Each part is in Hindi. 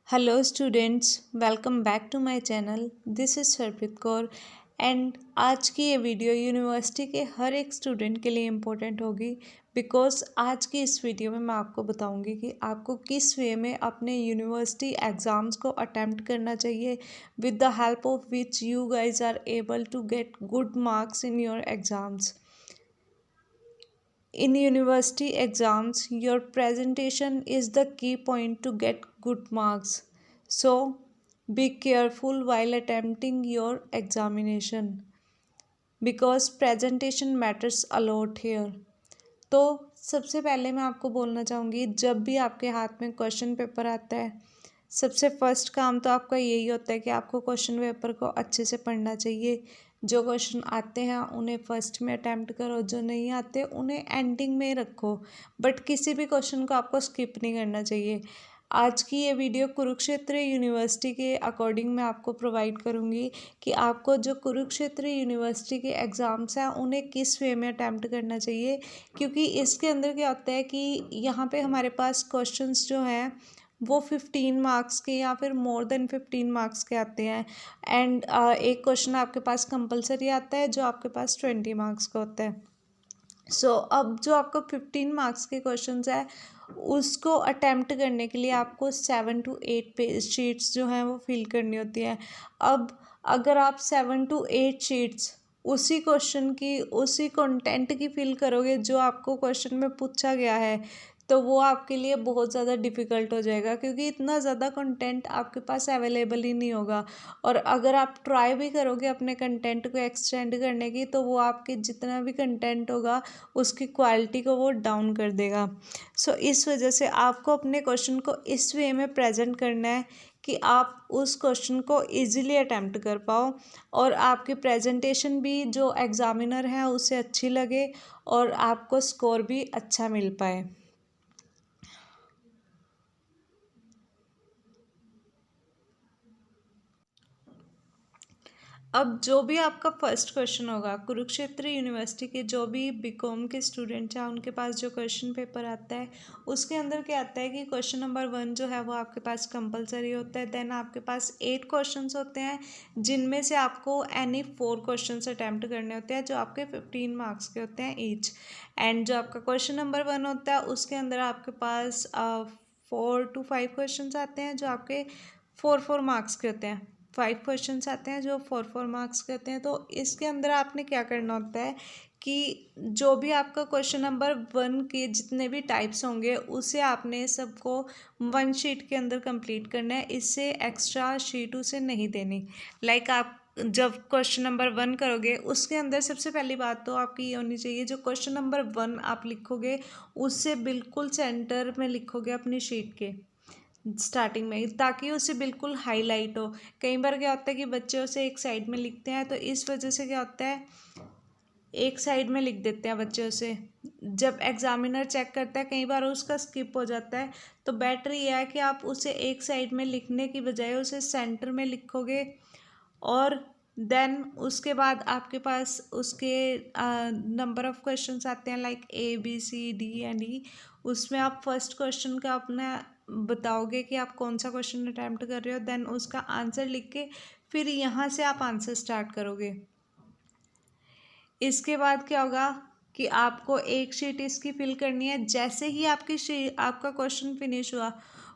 Hello students, welcome back to my channel. This is Sarpreet Kaur and आज की ये वीडियो यूनिवर्सिटी के हर एक स्टूडेंट के लिए इम्पोर्टेंट होगी बिकॉज आज की इस वीडियो में मैं आपको बताऊंगी कि आपको किस वे में अपने यूनिवर्सिटी एग्ज़ाम्स को अटेम्प्ट करना चाहिए with the help of which you guys are able to get good marks in your exams. In university exams, your presentation is the key point to get good marks. So, be careful while attempting your examination because presentation matters a lot here. तो सबसे पहले मैं आपको बोलना चाहूँगी, जब भी आपके हाथ में क्वेश्चन पेपर आता है, सबसे फर्स्ट काम तो आपका यही होता है कि आपको क्वेश्चन पेपर को अच्छे से पढ़ना चाहिए। जो क्वेश्चन आते हैं उन्हें फर्स्ट में अटैम्प्ट करो, जो नहीं आते उन्हें एंडिंग में रखो, बट किसी भी क्वेश्चन को आपको स्किप नहीं करना चाहिए। आज की ये वीडियो कुरुक्षेत्र यूनिवर्सिटी के अकॉर्डिंग मैं आपको प्रोवाइड करूँगी कि आपको जो कुरुक्षेत्र यूनिवर्सिटी के एग्ज़ाम्स हैं उन्हें किस वे में अटैम्प्ट करना चाहिए, क्योंकि इसके अंदर क्या होता है कि यहाँ पे हमारे पास क्वेश्चंस जो हैं वो 15 मार्क्स के या फिर मोर देन 15 मार्क्स के आते हैं एंड एक क्वेश्चन आपके पास कंपलसरी आता है जो आपके पास 20 मार्क्स का होता है। अब जो आपको 15 मार्क्स के क्वेश्चंस है उसको अटेम्प्ट करने के लिए आपको 7 to 8 पेज शीट्स जो हैं वो फिल करनी होती हैं। अब अगर आप 7 to 8 शीट्स उसी क्वेश्चन की उसी कंटेंट की फिल करोगे जो आपको क्वेश्चन में पूछा गया है, तो वो आपके लिए बहुत ज़्यादा डिफ़िकल्ट हो जाएगा, क्योंकि इतना ज़्यादा कंटेंट आपके पास अवेलेबल ही नहीं होगा। और अगर आप ट्राई भी करोगे अपने कंटेंट को एक्सटेंड करने की, तो वो आपके जितना भी कंटेंट होगा उसकी क्वालिटी को वो डाउन कर देगा। इस वजह से आपको अपने क्वेश्चन को इस वे में प्रेजेंट करना है कि आप उस क्वेश्चन को इजीली अटेम्प्ट कर पाओ और आपकी प्रेजेंटेशन भी जो एग्ज़ामिनर है उसे अच्छी लगे और आपको स्कोर भी अच्छा मिल पाए। अब जो भी आपका फर्स्ट क्वेश्चन होगा, कुरुक्षेत्र यूनिवर्सिटी के जो भी बीकॉम के स्टूडेंट्स हैं उनके पास जो क्वेश्चन पेपर आता है उसके अंदर क्या आता है कि क्वेश्चन नंबर 1 जो है वो आपके पास कंपलसरी होता है। देन आपके पास 8 क्वेश्चंस होते हैं जिनमें से आपको एनी 4 क्वेश्चंस अटैम्प्ट करने होते हैं जो आपके 15 मार्क्स के होते हैं ईच। एंड जो आपका क्वेश्चन नंबर 1 होता है उसके अंदर आपके पास 4 to 5 क्वेश्चंस आते हैं जो आपके 4 मार्क्स के होते हैं। 5 क्वेश्चंस आते हैं जो 4 मार्क्स के होते हैं। तो इसके अंदर आपने क्या करना होता है कि जो भी आपका क्वेश्चन नंबर 1 के जितने भी टाइप्स होंगे उसे आपने सबको 1 शीट के अंदर कंप्लीट करना है, इससे एक्स्ट्रा शीट उसे नहीं देनी। आप जब क्वेश्चन नंबर 1 करोगे उसके अंदर सबसे पहली बात तो आपकी ये होनी चाहिए, जो क्वेश्चन नंबर 1 आप लिखोगे उससे बिल्कुल सेंटर में लिखोगे अपनी शीट के स्टार्टिंग में, ताकि उसे बिल्कुल हाईलाइट हो। कई बार क्या होता है कि बच्चे उसे एक साइड में लिखते हैं, तो इस वजह से क्या होता है एक साइड में लिख देते हैं बच्चे उसे। जब एग्जामिनर चेक करता है कई बार उसका स्किप हो जाता है, तो बेटर ये है कि आप उसे एक साइड में लिखने की बजाय उसे सेंटर में लिखोगे और देन उसके बाद आपके पास उसके नंबर ऑफ़ क्वेश्चंस आते हैं लाइक ABCD and E। उसमें आप फर्स्ट क्वेश्चन का अपना बताओगे कि आप कौन सा क्वेश्चन अटैम्प्ट कर रहे हो, देन उसका आंसर लिख के फिर यहाँ से आप आंसर स्टार्ट करोगे। इसके बाद क्या होगा कि आपको एक शीट इसकी फिल करनी है। जैसे ही आपका क्वेश्चन फिनिश हुआ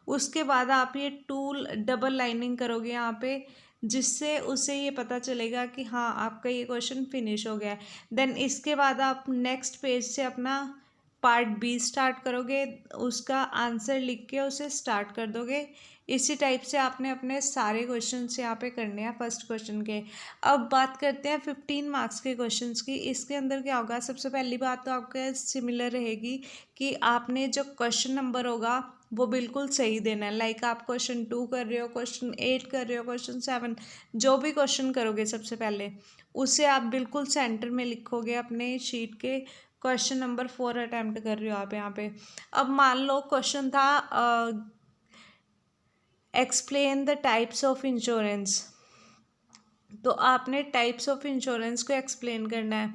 उसके बाद आप ये टूल डबल लाइनिंग करोगे यहाँ पे, जिससे उसे ये पता चलेगा कि हाँ आपका ये क्वेश्चन फिनिश हो गया है। देन इसके बाद आप नेक्स्ट पेज से अपना पार्ट बी स्टार्ट करोगे, उसका आंसर लिख के उसे स्टार्ट कर दोगे। इसी टाइप से आपने अपने सारे क्वेश्चंस यहाँ पे करने हैं फर्स्ट क्वेश्चन के। अब बात करते हैं 15 मार्क्स के क्वेश्चंस की। इसके अंदर क्या होगा, सबसे पहली बात तो आपके सिमिलर रहेगी कि आपने जो क्वेश्चन नंबर होगा वो बिल्कुल सही देना है। आप क्वेश्चन 2 कर रहे हो, क्वेश्चन 8 कर रहे हो, क्वेश्चन 7, जो भी क्वेश्चन करोगे सबसे पहले उसे आप बिल्कुल सेंटर में लिखोगे अपने शीट के। क्वेश्चन नंबर 4 अटैम्प्ट कर रहे हो आप यहाँ पे। अब मान लो क्वेश्चन था explain the types of insurance, तो आपने टाइप्स ऑफ इंश्योरेंस को एक्सप्लेन करना है।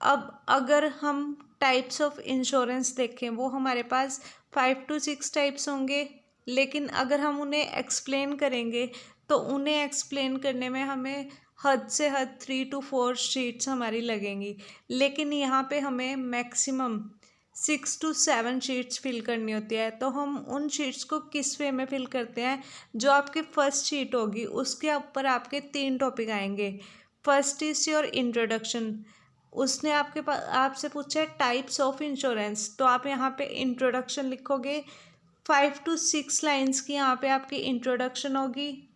अब अगर हम टाइप्स ऑफ इंश्योरेंस देखें वो हमारे पास 5 to 6 टाइप्स होंगे लेकिन अगर हम उन्हें एक्सप्लेन करेंगे तो उन्हें एक्सप्लेन करने में हमें हद से हद 3 to 4 शीट्स हमारी लगेंगी। लेकिन यहाँ पे हमें मैक्सिमम 6 to 7 शीट्स फिल करनी होती है। तो हम उन शीट्स को किस वे में फिल करते हैं, जो आपकी फर्स्ट शीट होगी उसके ऊपर आपके 3 टॉपिक आएंगे। First is your introduction. उसने आपके पास आपसे पूछा है टाइप्स ऑफ इंश्योरेंस, तो आप यहाँ पे इंट्रोडक्शन लिखोगे। 5 to 6 लाइन्स की यहाँ पे आपकी इंट्रोडक्शन होगी,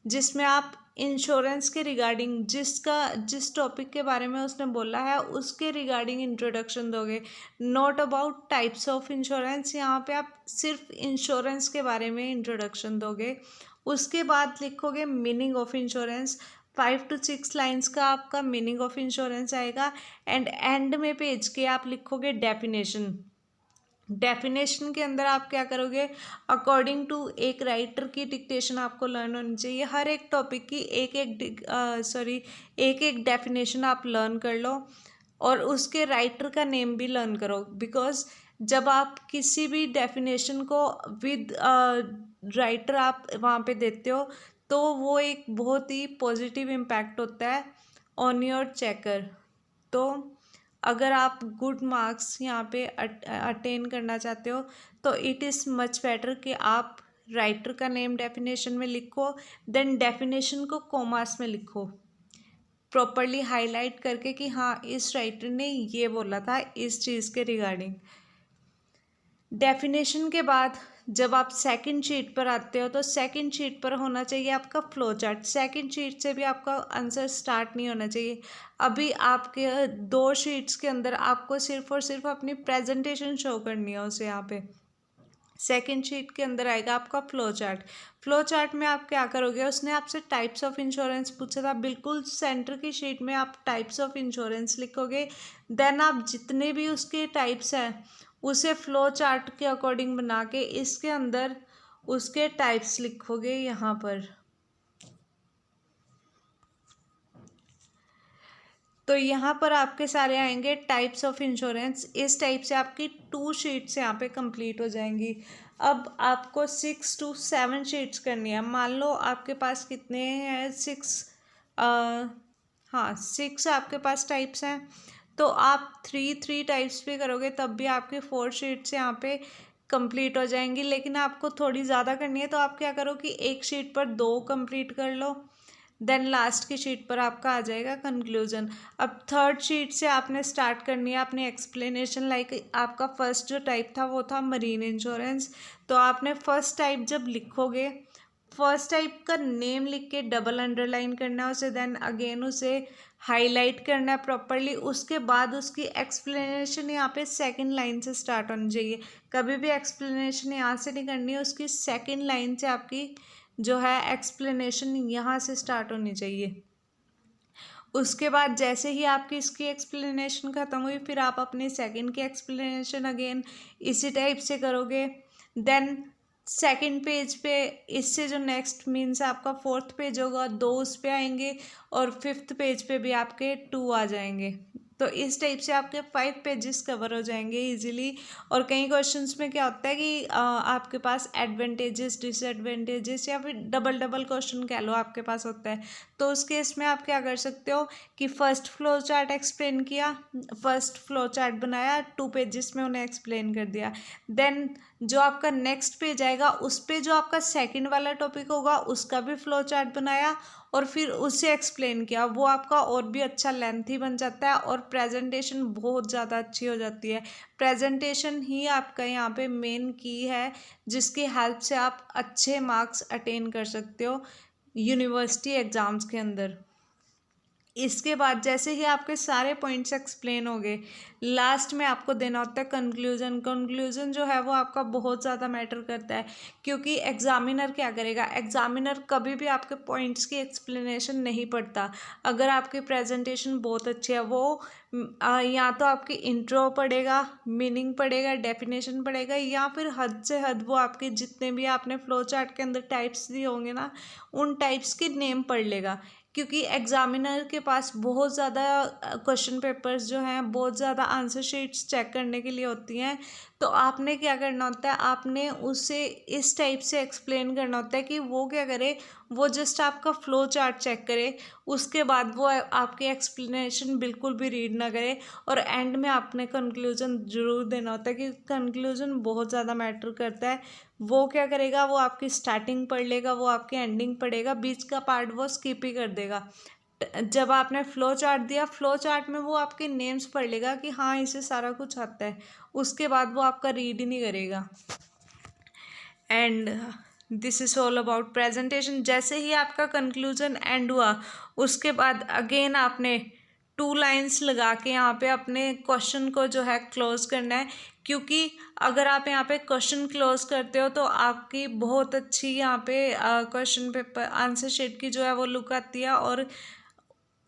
जिसमें आप इंश्योरेंस के रिगार्डिंग जिस टॉपिक के बारे में उसने बोला है उसके रिगार्डिंग इंट्रोडक्शन दोगे, not about types of insurance. यहाँ पे आप सिर्फ इंश्योरेंस के बारे में इंट्रोडक्शन दोगे। उसके बाद लिखोगे meaning of insurance. 5 to 6 lines का आपका मीनिंग ऑफ इंश्योरेंस आएगा। एंड में पेज के आप लिखोगे डेफिनेशन। डेफिनेशन के अंदर आप क्या करोगे, अकॉर्डिंग टू एक राइटर की डिक्टेशन आपको लर्न होनी चाहिए। हर एक टॉपिक की एक एक डेफिनेशन आप लर्न कर लो और उसके राइटर का नेम भी लर्न करो। बिकॉज जब आप किसी भी डेफिनेशन को विद राइटर आप वहाँ पे देते हो तो वो एक बहुत ही पॉजिटिव इम्पैक्ट होता है ऑन योर चेकर। तो अगर आप गुड मार्क्स यहाँ पे अटेन करना चाहते हो तो इट इज़ मच बेटर कि आप राइटर का नेम डेफिनेशन में लिखो, देन डेफिनेशन को कॉमास में लिखो, प्रॉपरली हाईलाइट करके कि हाँ इस राइटर ने ये बोला था इस चीज़ के रिगार्डिंग। डेफिनेशन के बाद जब आप सेकंड शीट पर आते हो तो सेकंड शीट पर होना चाहिए आपका फ्लो चार्ट। सेकंड शीट से भी आपका आंसर स्टार्ट नहीं होना चाहिए। अभी आपके 2 शीट्स के अंदर आपको सिर्फ और सिर्फ अपनी प्रेजेंटेशन शो करनी है उसे। यहाँ पे सेकंड शीट के अंदर आएगा आपका फ्लो चार्ट। फ्लो चार्ट में आप क्या करोगे, उसने आपसे टाइप्स ऑफ इंश्योरेंस पूछा था, बिल्कुल सेंटर की शीट में आप टाइप्स ऑफ इंश्योरेंस लिखोगे। देन आप जितने भी उसके टाइप्स हैं उसे फ्लो चार्ट के अकॉर्डिंग बना के इसके अंदर उसके टाइप्स लिखोगे यहाँ पर। तो यहाँ पर आपके सारे आएंगे टाइप्स ऑफ इंश्योरेंस। इस टाइप से आपकी 2 शीट्स यहाँ पे कंप्लीट हो जाएंगी। अब आपको 6 to 7 शीट्स करनी है। मान लो आपके पास कितने हैं, 6 आपके पास टाइप्स हैं, तो आप 3 टाइप्स भी करोगे तब भी आपकी 4 शीट्स यहाँ पे कंप्लीट हो जाएंगी। लेकिन आपको थोड़ी ज़्यादा करनी है तो आप क्या करो कि एक शीट पर 2 कंप्लीट कर लो, देन लास्ट की शीट पर आपका आ जाएगा कंक्लूजन। अब थर्ड शीट से आपने स्टार्ट करनी है अपनी एक्सप्लेनेशन। लाइक आपका फर्स्ट जो टाइप था वो था मरीन इंश्योरेंस, तो आपने फर्स्ट टाइप जब लिखोगे, फर्स्ट टाइप का नेम लिख के डबल अंडरलाइन करना है उसे, देन अगेन उसे हाईलाइट करना है प्रॉपरली। उसके बाद उसकी एक्सप्लेनेशन यहाँ पे सेकंड लाइन से स्टार्ट होनी चाहिए। कभी भी एक्सप्लेनेशन यहाँ से नहीं करनी है, उसकी सेकंड लाइन से आपकी जो है एक्सप्लेनेशन यहाँ से स्टार्ट होनी चाहिए। उसके बाद जैसे ही आपकी इसकी एक्सप्लेनेशन ख़त्म हुई फिर आप अपनी सेकंड की एक्सप्लेनेशन अगेन इसी टाइप से करोगे। देन सेकंड पेज पे इससे जो नेक्स्ट मीन्स आपका 4th पेज होगा 2 उस पे आएंगे और 5th पेज पे भी आपके 2 आ जाएंगे। तो इस टाइप से आपके 5 पेजेस कवर हो जाएंगे इजीली। और कई क्वेश्चंस में क्या होता है कि आपके पास एडवांटेजेस डिसएडवांटेजेस या फिर डबल डबल क्वेश्चन कह लो आपके पास होता है। तो उस केस में आप क्या कर सकते हो कि फर्स्ट फ्लो चार्ट एक्सप्लेन किया, फर्स्ट फ्लो चार्ट बनाया, 2 पेजेस में उन्हें एक्सप्लेन कर दिया। देन जो आपका नेक्स्ट पेज आएगा उस पे जो आपका सेकंड वाला टॉपिक होगा उसका भी फ्लो चार्ट बनाया और फिर उसे एक्सप्लेन किया। वो आपका और भी अच्छा लेंथी बन जाता है और प्रेजेंटेशन बहुत ज़्यादा अच्छी हो जाती है। प्रेजेंटेशन ही आपका यहाँ पे मेन की है जिसकी हेल्प से आप अच्छे मार्क्स अटेन कर सकते हो यूनिवर्सिटी एग्ज़ाम्स के अंदर। इसके बाद जैसे ही आपके सारे पॉइंट्स एक्सप्लेन हो गए, लास्ट में आपको देना होता है कंक्लूजन। कंक्लूजन जो है वो आपका बहुत ज़्यादा मैटर करता है, क्योंकि एग्जामिनर क्या करेगा, एग्जामिनर कभी भी आपके पॉइंट्स की एक्सप्लेनेशन नहीं पढ़ता। अगर आपकी प्रेजेंटेशन बहुत अच्छी है वो या तो आपकी इंट्रो पढ़ेगा, मीनिंग पढ़ेगा, डेफिनेशन पढ़ेगा, या फिर हद से हद वो आपके जितने भी आपने फ्लो चार्ट के अंदर टाइप्स दिए होंगे ना उन टाइप्स के नेम पढ़ लेगा। क्योंकि एग्जामिनर के पास बहुत ज़्यादा क्वेश्चन पेपर्स जो हैं, बहुत ज़्यादा आंसर शीट्स चेक करने के लिए होती हैं। तो आपने क्या करना होता है, आपने उसे इस टाइप से एक्सप्लेन करना होता है कि वो क्या करे, वो जस्ट आपका फ्लो चार्ट चेक करे, उसके बाद वो आपकी एक्सप्लेनेशन बिल्कुल भी रीड ना करे, और एंड में आपने कंक्लूजन ज़रूर देना होता है कि कंक्लूजन बहुत ज़्यादा मैटर करता है। वो क्या करेगा, वो आपकी स्टार्टिंग पढ़ लेगा, वो आपकी एंडिंग पढ़ेगा, बीच का पार्ट वो स्किप ही कर देगा। जब आपने फ्लो चार्ट दिया, फ्लो चार्ट में वो आपके नेम्स पढ़ लेगा कि हाँ इसे सारा कुछ आता है, उसके बाद वो आपका रीड ही नहीं करेगा। And this is all about presentation. जैसे ही आपका कंक्लूजन एंड हुआ, उसके बाद अगेन आपने 2 लाइन्स लगा के यहाँ पे अपने क्वेश्चन को जो है क्लोज करना है, क्योंकि अगर आप यहाँ पे क्वेश्चन क्लोज करते हो तो आपकी बहुत अच्छी यहाँ पे क्वेश्चन पेपर आंसर शीट की जो है वो लुक आती है, और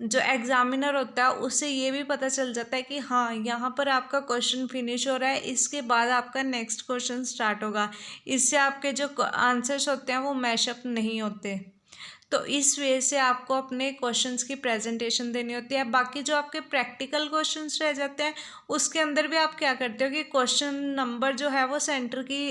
जो एग्जामिनर होता है उससे ये भी पता चल जाता है कि हाँ यहाँ पर आपका क्वेश्चन फिनिश हो रहा है, इसके बाद आपका नेक्स्ट क्वेश्चन स्टार्ट होगा। इससे आपके जो आंसर्स होते हैं वो मैशअप नहीं होते। तो इस वे से आपको अपने क्वेश्चंस की प्रेजेंटेशन देनी होती है। बाकी जो आपके प्रैक्टिकल क्वेश्चंस रह जाते हैं, उसके अंदर भी आप क्या करते हो कि क्वेश्चन नंबर जो है वो सेंटर की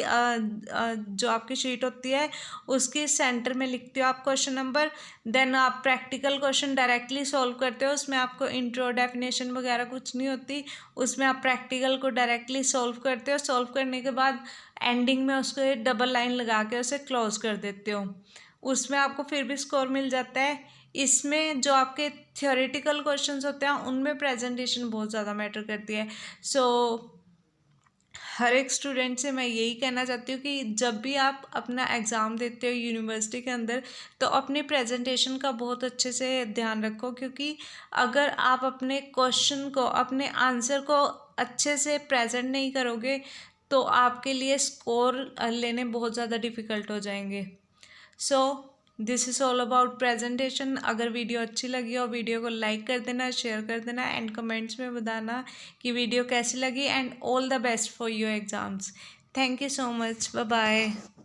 जो आपकी शीट होती है उसकी सेंटर में लिखते हो आप क्वेश्चन नंबर। देन आप प्रैक्टिकल क्वेश्चन डायरेक्टली सॉल्व करते हो, उसमें आपको इंट्रो डेफिनेशन वगैरह कुछ नहीं होती, उसमें आप प्रैक्टिकल को डायरेक्टली सॉल्व करते हो। सॉल्व करने के बाद एंडिंग में उसको डबल लाइन लगा के उसे क्लोज कर देते हो, उसमें आपको फिर भी स्कोर मिल जाता है। इसमें जो आपके थ्योरेटिकल क्वेश्चंस होते हैं उनमें प्रेजेंटेशन बहुत ज़्यादा मैटर करती है। सो हर एक स्टूडेंट से मैं यही कहना चाहती हूँ कि जब भी आप अपना एग्ज़ाम देते हो यूनिवर्सिटी के अंदर, तो अपनी प्रेजेंटेशन का बहुत अच्छे से ध्यान रखो, क्योंकि अगर आप अपने क्वेश्चन को, अपने आंसर को अच्छे से प्रेजेंट नहीं करोगे तो आपके लिए स्कोर लेने बहुत ज़्यादा डिफ़िकल्ट हो जाएंगे। So this is all about presentation. अगर वीडियो अच्छी लगी हो, वीडियो को लाइक कर देना, शेयर कर देना, एंड कमेंट्स में बताना कि वीडियो कैसी लगी। And all the best for your exams. Thank you so much. Bye bye.